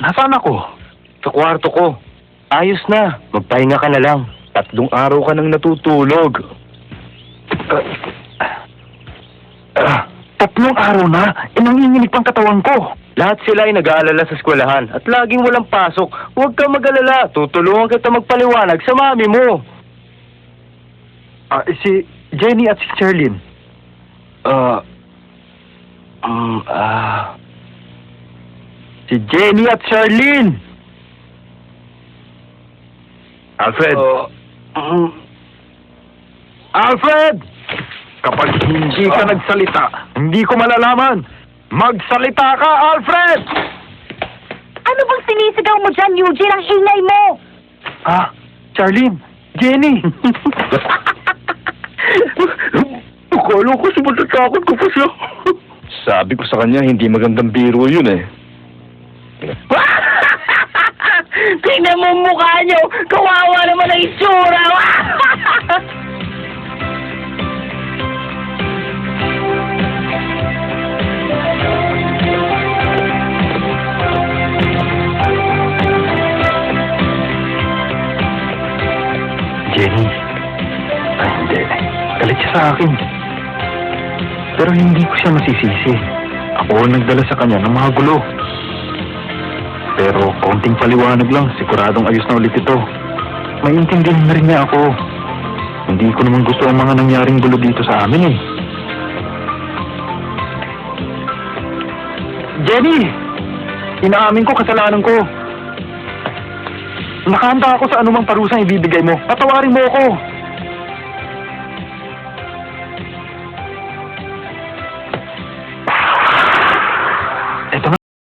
Nasaan ako? Sa kwarto ko. Ayos na. Magpahinga ka na lang. 3 araw ka nang natutulog. 3 araw na? Nanginginig pang katawan ko. Lahat sila ay nag-aalala sa eskwelahan at laging walang pasok. Huwag ka mag-alala. Tutulungan kita magpaliwanag sa mami mo. Si Jenny at si Charlene. Si Jenny at Charlene! Alfred! Alfred! Kapag hindi ka nagsalita, hindi ko malalaman. Magsalita ka, Alfred! Ano bang sinisigaw mo dyan, Eugene? Ang ingay mo! Charlene! Jenny! Akala ko sa matatakot ko pa siya. Sabi ko sa kanya, hindi magandang biro yun eh. Tingnan mo ang mukha niyo! Kawawa naman ang itsura! Jenny. Hindi. Galit siya sa akin. Pero hindi ko siya masisisi. Ako ang nagdala sa kanya ng mga gulo. Pero konting paliwanag lang, siguradong ayos na ulit ito. Maintindihan na rin niya ako. Hindi ko naman gusto ang mga nangyaring gulo dito sa amin eh. Jenny! Inaamin ko kasalanan ko. Nakahanda ako sa anumang parusang ibibigay mo. Patawarin mo ako.